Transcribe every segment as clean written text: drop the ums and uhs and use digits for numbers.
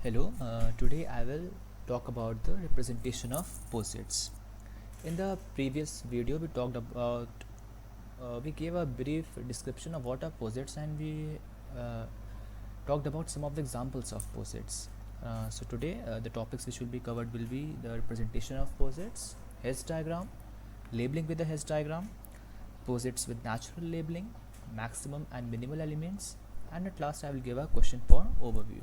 Hello, today I will talk about the representation of posets. In the previous video, we gave a brief description of what are posets and we uh, talked about some of the examples of posets. So today, the topics which will be covered will be the representation of posets, Hess diagram, labeling with the Hess diagram, posets with natural labeling, maximum and minimal elements, and at last I will give a question for overview.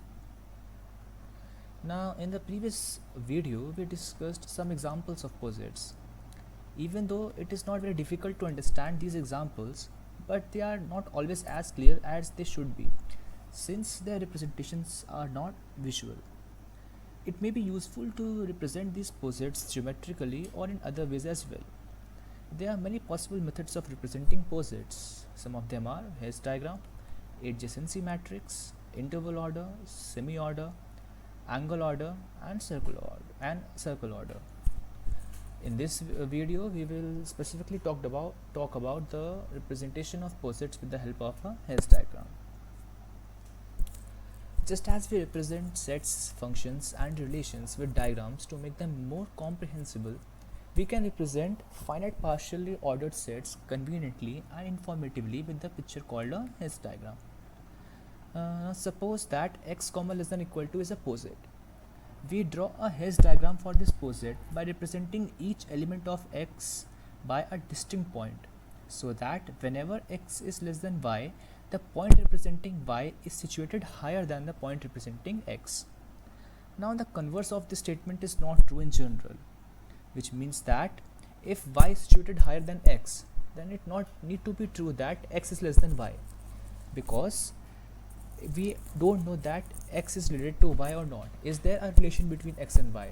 Now, in the previous video, we discussed some examples of posets. Even though it is not very difficult to understand these examples, but they are not always as clear as they should be, since their representations are not visual. It may be useful to represent these posets geometrically or in other ways as well. There are many possible methods of representing posets. Some of them are Hess diagram, adjacency matrix, interval order, semi-order, angle order, and circle order. In this video, we will specifically talk about the representation of posets with the help of a Hess diagram. Just as we represent sets, functions, and relations with diagrams to make them more comprehensible, we can represent finite partially ordered sets conveniently and informatively with the picture called a Hess diagram. Suppose that x comma less than equal to is a poset. We draw a Hess diagram for this poset by representing each element of x by a distinct point, so that whenever x is less than y, the point representing y is situated higher than the point representing x. Now the converse of this statement is not true in general, which means that if y is situated higher than x, then it not need to be true that x is less than y, because we don't know that x is related to y or not. Is there a relation between x and y?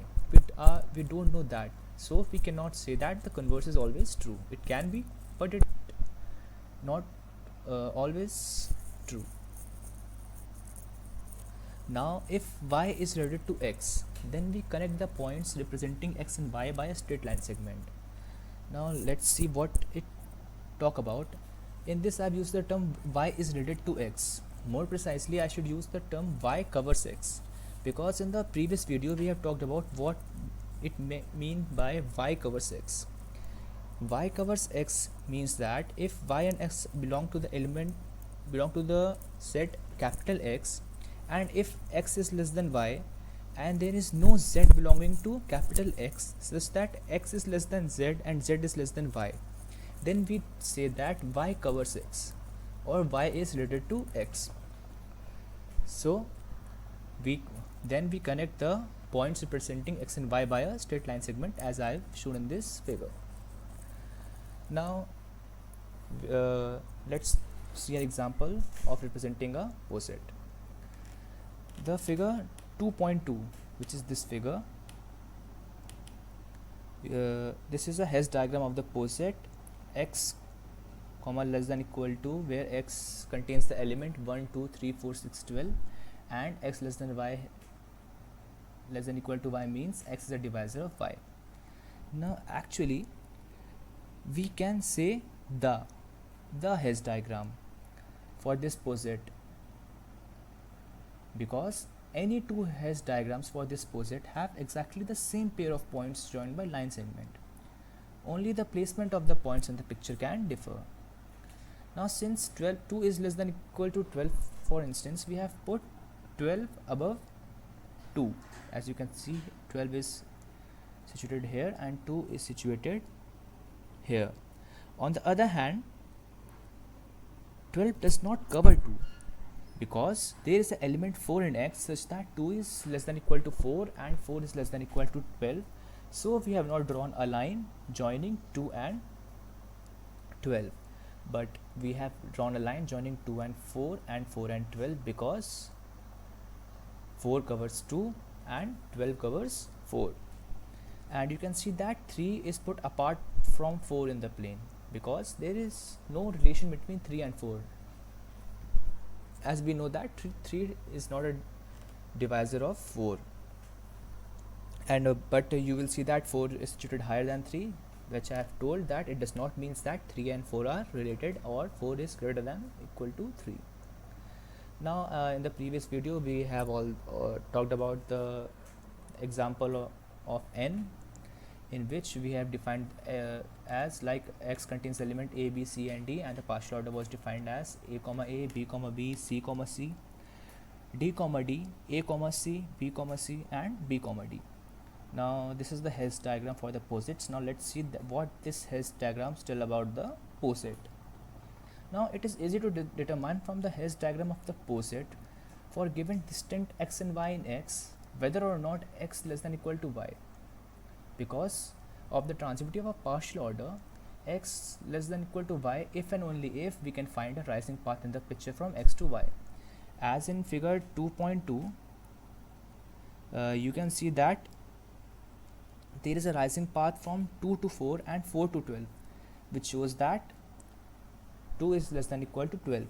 We don't know that, so we cannot say that the converse is always true. It can be, but it not always true. Now if y is related to x, then we connect the points representing x and y by a straight line segment. Now let's see what it talk about. In this I have used the term y is related to x. More precisely, I should use the term y covers x, because in the previous video we have talked about what it may mean by y covers x. Y covers x means that if y and x belong to the set capital X, and if x is less than y, and there is no z belonging to capital X such that x is less than z and z is less than y, then we say that y covers x, or y is related to x. So we connect the points representing x and y by a straight line segment, as I have shown in this figure. Now let's see an example of representing a poset. The figure 2.2, which is this figure, this is a Hess diagram of the poset x comma less than equal to, where x contains the element 1, 2, 3, 4, 6, 12, and x less than equal to y means x is a divisor of y. Now actually we can say the Hess diagram for this poset, because any two Hess diagrams for this poset have exactly the same pair of points joined by line segment. Only the placement of the points in the picture can differ. Now since 2 is less than equal to 12, for instance, we have put 12 above 2. As you can see, 12 is situated here and 2 is situated here. On the other hand, 12 does not cover 2, because there is an element 4 in x such that 2 is less than equal to 4 and 4 is less than equal to 12. So we have not drawn a line joining 2 and 12, but we have drawn a line joining 2 and 4 and 4 and 12, because 4 covers 2 and 12 covers 4. And you can see that 3 is put apart from 4 in the plane, because there is no relation between 3 and 4, as we know that 3 is not a divisor of 4. And but you will see that 4 is situated higher than 3, which I have told that it does not mean that 3 and 4 are related or 4 is greater than equal to 3. Now in the previous video we have all talked about the example of n, in which we have defined as like x contains element a, b, c and d, and the partial order was defined as a comma a, b comma b, c comma c, d comma d, a comma c, b comma c and b comma d. Now this is the Hess diagram for the posets. Now let's see what this Hess diagram tell about the poset. Now it is easy to determine from the Hess diagram of the poset for given distinct x and y in X whether or not x less than equal to y. Because of the transitivity of a partial order, x less than equal to y if and only if we can find a rising path in the picture from x to y. As in figure 2.2, you can see that there is a rising path from 2 to 4 and 4 to 12, which shows that 2 is less than equal to 12.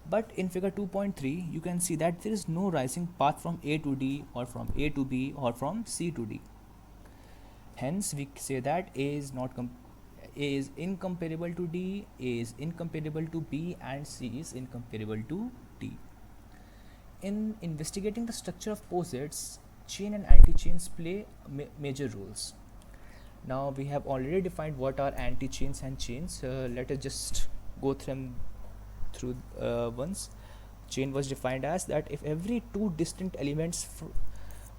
But in figure 2.3, you can see that there is no rising path from a to d or from a to b or from c to d. Hence we say that a is incomparable to d, a is incomparable to b and c is incomparable to d. In investigating the structure of posets, chain and anti-chains play major roles. Now we have already defined what are anti-chains and chains. Let us just go through once. Chain was defined as that if every two distinct elements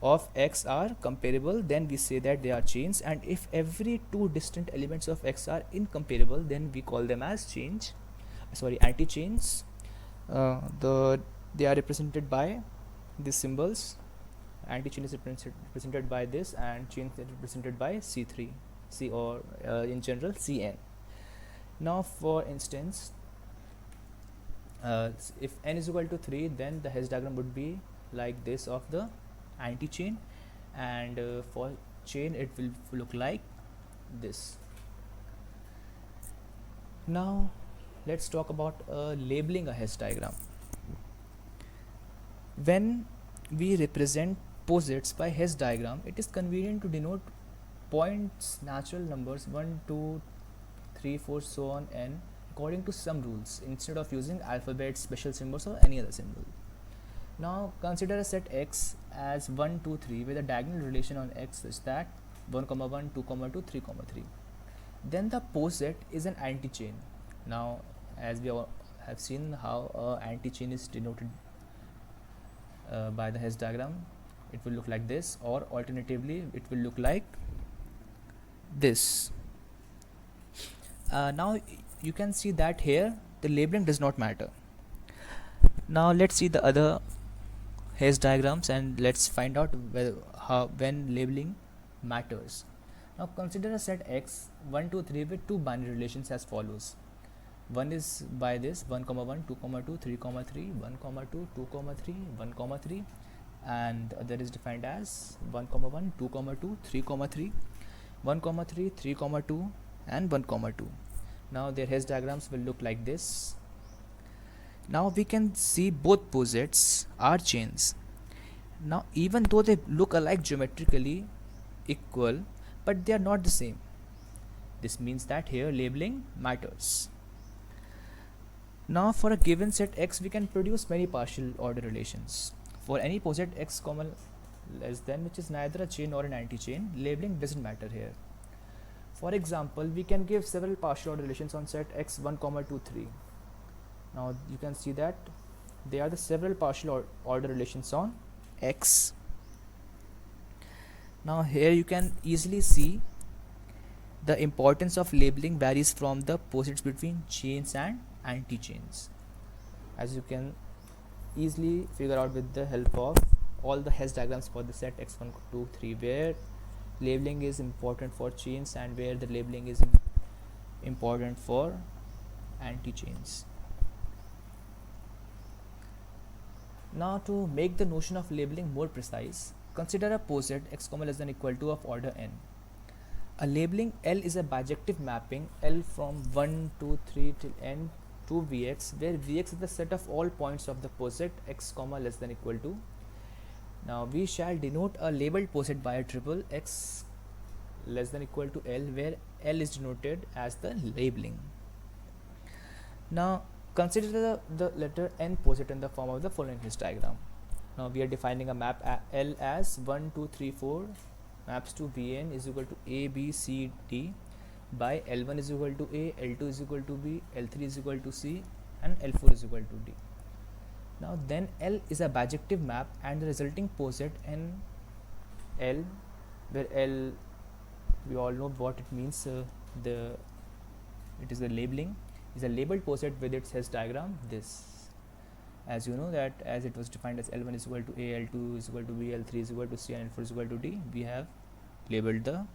of X are comparable, then we say that they are chains, and if every two distinct elements of X are incomparable, then we call them as anti-chains. They are represented by these symbols. Anti-chain is represented by this, and chain is represented by C3, C or in general Cn. Now for instance, if n is equal to 3, then the Hess diagram would be like this of the anti-chain, and for chain it will look like this. Now let's talk about labeling a Hess diagram. When we represent posets by Hess diagram, it is convenient to denote points natural numbers 1, 2, 3, 4, so on n according to some rules instead of using alphabets, special symbols or any other symbol. Now consider a set X as 1, 2, 3 with a diagonal relation on X such that 1, 1, 2, 2, 3, 3. Then the poset is an anti-chain. Now as we all have seen how anti-chain is denoted by the Hess diagram, it will look like this, or alternatively it will look like this. Now you can see that here the labeling does not matter. Now let's see the other Hess diagrams and let's find out when labeling matters. Now consider a set X 1, 2, 3 with two binary relations as follows. One is by this 1, 1, 2, 2, 3, 3, 1, 2, 2, 3, 1, 3, and the other is defined as 1, 1, 2, 2, 3, 3, 1, 3, 3, 2 and 1, 2. Now their Hess diagrams will look like this. Now we can see both posets are chains. Now even though they look alike geometrically equal, but they are not the same. This means that here labeling matters. Now for a given set X, we can produce many partial order relations. For any poset X comma less than, which is neither a chain nor an anti-chain, labeling doesn't matter here. For example, we can give several partial order relations on set X 1, 2, 3. Now you can see that they are the several partial order relations on X. Now here you can easily see the importance of labeling varies from the posets between chains and anti-chains, as you can easily figure out with the help of all the Hess diagrams for the set X1, 2, 3, where labeling is important for chains and where the labeling is important for anti-chains. Now to make the notion of labeling more precise, consider a poset X, less than equal to of order n. A labeling L is a bijective mapping L from 1, 2, 3 till n to Vx, where Vx is the set of all points of the poset X, less than equal to. Now we shall denote a labeled poset by a triple X less than equal to L, where L is denoted as the labeling. Now consider the letter n poset in the form of the following His diagram. Now we are defining a map L as 1, 2, 3, 4 maps to Vn is equal to A, B, C, D by L1 is equal to A, L2 is equal to B, L3 is equal to C, and L4 is equal to D. Now then L is a bijective map and the resulting poset n L, where L we all know what it means, it is the labeling, is a labeled poset with its Hess diagram. This, as you know, that as it was defined as L1 is equal to A, L2 is equal to B, L3 is equal to C, and L4 is equal to D, we have labeled the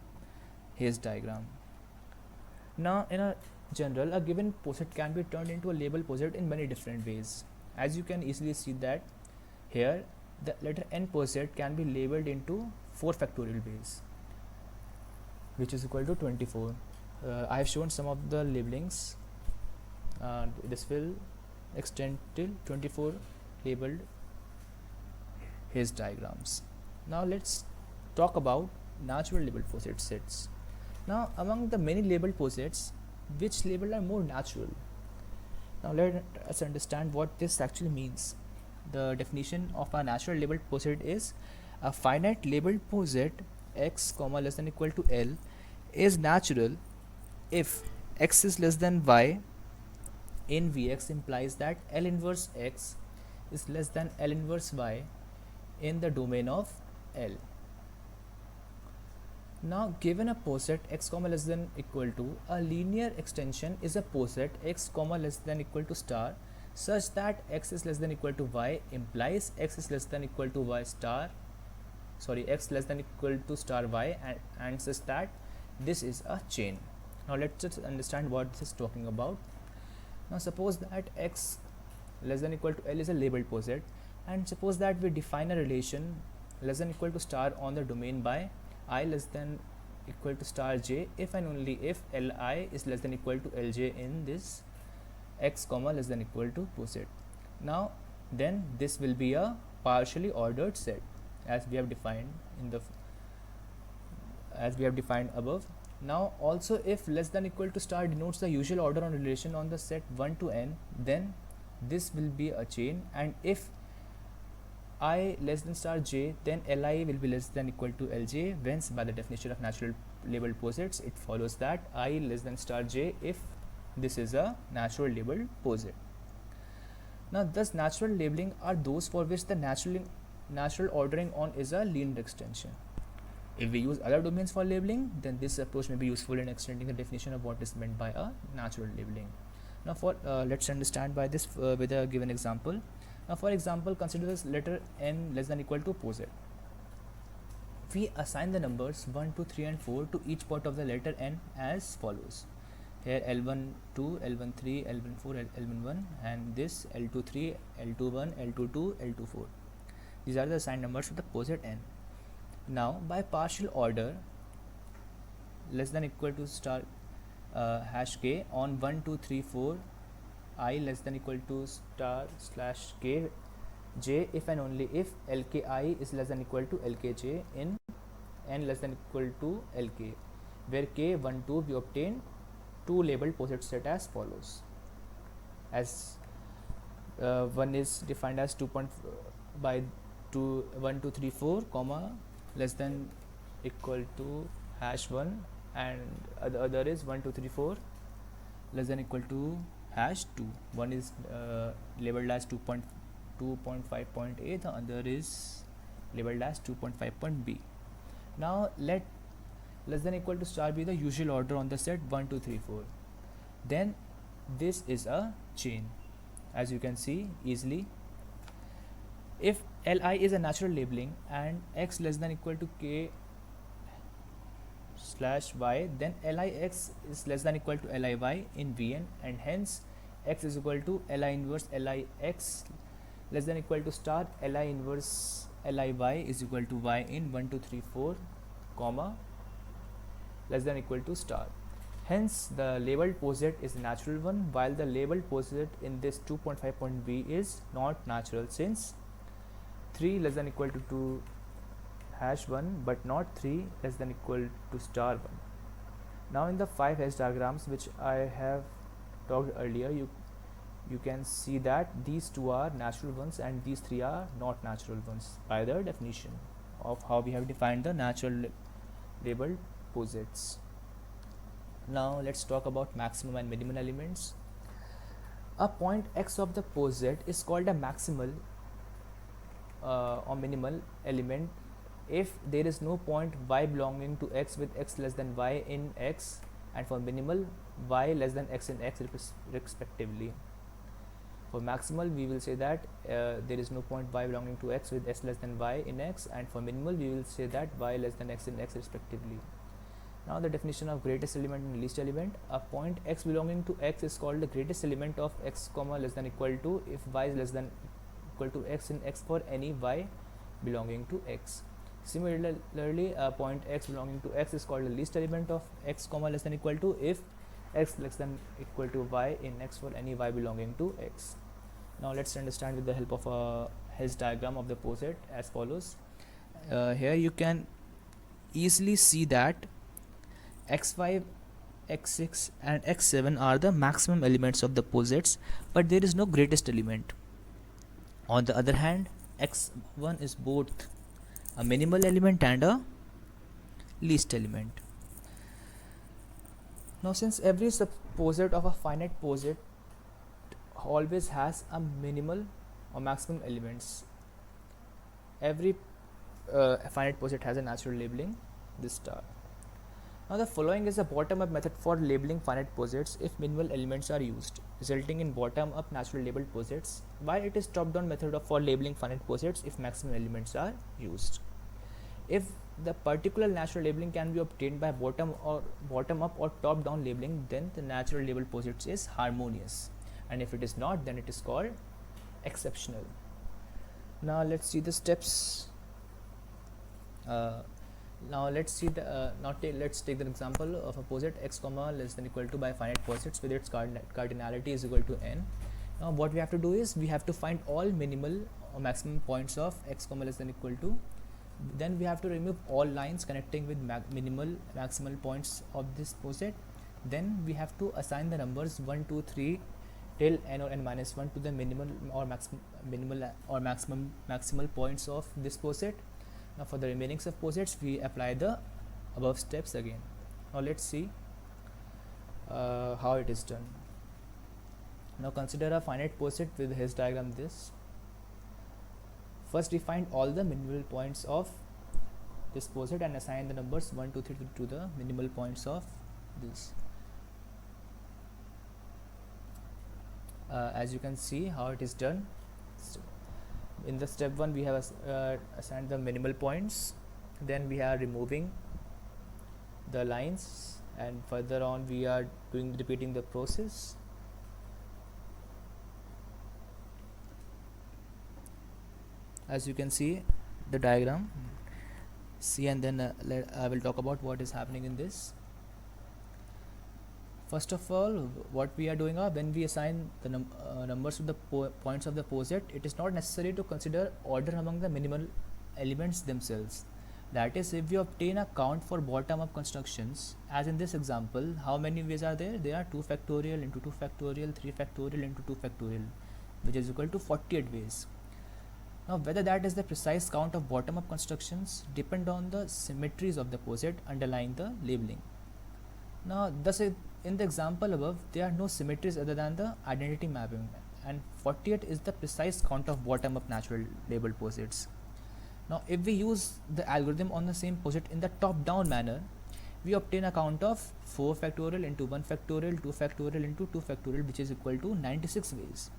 Hess diagram. Now in a general, a given poset can be turned into a label poset in many different ways. As you can easily see that here the letter n poset can be labeled into 4 factorial ways, which is equal to 24. I have shown some of the labelings. This will extend till 24 labeled His diagrams. Now let's talk about natural labeled poset sets. Now among the many labeled posets, which label are more natural? Now let us understand what this actually means. The definition of a natural labeled poset is a finite labeled poset x comma less than equal to L is natural if x is less than y in Vx implies that L inverse x is less than L inverse y in the domain of L. Now given a poset x comma less than equal to, a linear extension is a poset x comma less than equal to star such that x is less than equal to y implies x is less than equal to y star, x less than equal to star y, and such that this is a chain. Now let's just understand what this is talking about. Now suppose that x less than equal to L is a labeled poset, and suppose that we define a relation less than equal to star on the domain by I less than equal to star j if and only if Li is less than equal to Lj in this x comma less than equal to poset. Now then this will be a partially ordered set as we have defined above. Now also if less than equal to star denotes the usual order on relation on the set 1 to n, then this will be a chain, and if I less than star j, then Li will be less than equal to Lj. Whence by the definition of natural labeled posets, it follows that I less than star j if this is a natural labeled poset. Now thus natural labeling are those for which the natural ordering on is a linear extension. If we use other domains for labeling, then this approach may be useful in extending the definition of what is meant by a natural labeling. Now let's understand by this with a given example. Now for example, consider this letter n less than equal to poset. We assign the numbers 1, 2, 3 and 4 to each part of the letter n as follows. Here L1 2, L1 3, L1 4, L1 1, and this L2 3, L2 1, L2 2, L2 4. These are the assigned numbers for the poset n. Now by partial order less than equal to star hash k on 1, 2, 3, 4 I less than equal to star slash k j if and only if lki is less than equal to lkj in n less than equal to lk, where k 1 2 we obtain two labeled poset set as follows. As one is defined as 2 by 2 1 2 3 4 comma less than equal to hash 1, and the other is 1 2 3 4 less than equal to hash 2. One is labeled as 2.5.a, the other is labeled as 2.5.b. Now let less than equal to star be the usual order on the set 1 2 3 4. Then this is a chain, as you can see easily. If Li is a natural labeling and x less than equal to k slash y, then Lix is less than equal to Liy in Vn, and hence x is equal to Li inverse Lix less than equal to star Li inverse Liy is equal to y in 1 2 3 4 comma less than equal to star. Hence the labeled poset is a natural one, while the labeled poset in this 2.5.b is not natural, since 3 less than equal to 2 hash 1 but not 3 less than equal to star 1. Now in the 5 hash diagrams which I have talked earlier, you can see that these two are natural ones and these three are not natural ones by the definition of how we have defined the natural labeled posets. Now let's talk about maximum and minimal elements. A point x of the poset is called a maximal or minimal element if there is no point y belonging to x with x less than y in x, and for minimal y less than x in x respectively. For maximal we will say that there is no point y belonging to x with x less than y in x, and for minimal we will say that y less than x in x respectively. Now the definition of greatest element and least element. A point x belonging to x is called the greatest element of x comma less than equal to if y is less than equal to x in x for any y belonging to x. Similarly, a point x belonging to x is called the least element of x comma less than equal to if x less than equal to y in x for any y belonging to x. Now let's understand with the help of a Hess diagram of the poset as follows. Here you can easily see that x5, x6 and x7 are the maximum elements of the posets, but there is no greatest element. On the other hand, x1 is both a minimal element and a least element. Now since every subposet of a finite poset always has a minimal or maximum elements, every finite poset has a natural labeling, this star. Now the following is a bottom-up method for labeling finite posets if minimal elements are used, resulting in bottom-up natural labeled posets, while it is top-down method for labeling finite posets if maximum elements are used. If the particular natural labeling can be obtained by bottom-up or top-down labeling, then the natural labeled posets is harmonious, and if it is not, then it is called exceptional. Now let's see the steps. Let's take the example of a poset x comma less than equal to by finite posets with its cardinality is equal to n. Now what we have to do is we have to find all minimal or maximum points of x comma less than equal to. Then we have to remove all lines connecting with minimal maximal points of this poset. Then we have to assign the numbers 1, 2, 3 till n or n minus 1 to the minimal or maximal points of this poset. Now for the remaining subposets we apply the above steps again. Now let's see how it is done. Now consider a finite poset with Hess diagram this. First we find all the minimal points of this poset and assign the numbers 1, 2, 3 to the minimal points of this. As you can see how it is done. In the step 1 we have assigned the minimal points, then we are removing the lines, and further on we are repeating the process. As you can see the diagram, see, and then I will talk about what is happening in this. First of all, what we are doing when we assign the numbers to the points of the poset, it is not necessary to consider order among the minimal elements themselves. That is, if we obtain a count for bottom-up constructions, as in this example, how many ways are there? There are 2 factorial into 2 factorial, 3 factorial into 2 factorial, which is equal to 48 ways. Now whether that is the precise count of bottom-up constructions depend on the symmetries of the poset underlying the labeling. Now thus in the example above, there are no symmetries other than the identity mapping, and 48 is the precise count of bottom-up natural labeled posets. Now if we use the algorithm on the same poset in the top-down manner, we obtain a count of 4 factorial into 1 factorial, 2 factorial into 2 factorial, which is equal to 96 ways.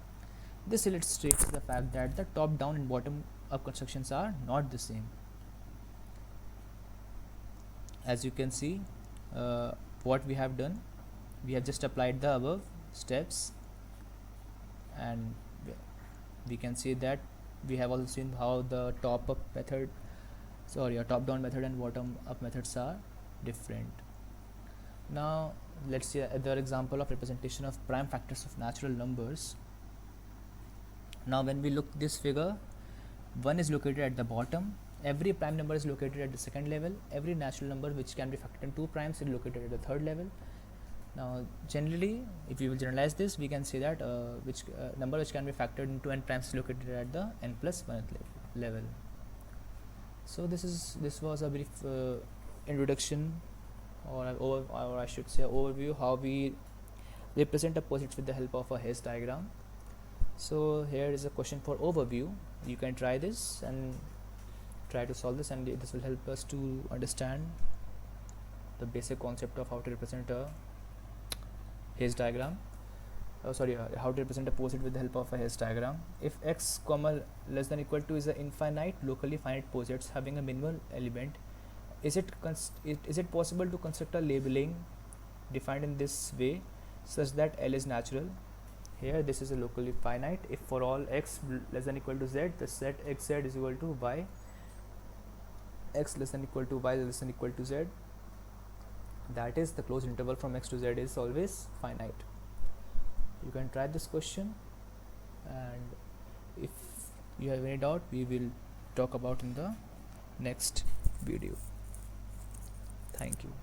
This illustrates the fact that the top-down and bottom-up constructions are not the same. As you can see, what we have done, we have just applied the above steps, and we can see that we have also seen how the top-down method and bottom-up methods are different. Now let's see another example of representation of prime factors of natural numbers. Now when we look this figure, 1 is located at the bottom, every prime number is located at the second level, every natural number which can be factored in 2 primes is located at the third level. Now generally, if we will generalize this, we can say that which number which can be factored into n primes is located at the n plus 1th level. So this was a brief introduction, or I should say overview, how we represent a posits with the help of a Hess diagram. So here is a question for overview. You can try this and try to solve this, and this will help us to understand the basic concept of how to represent a Hess diagram. How to represent a posit with the help of a Hess diagram. If x comma less than equal to is an infinite locally finite posits having a minimal element, is it possible to construct a labeling defined in this way such that L is natural? Here this is a locally finite. If for all x less than equal to z, the set xz is equal to y, x less than equal to y less than equal to z, that is the closed interval from x to z is always finite. You can try this question, and if you have any doubt, we will talk about in the next video. Thank you.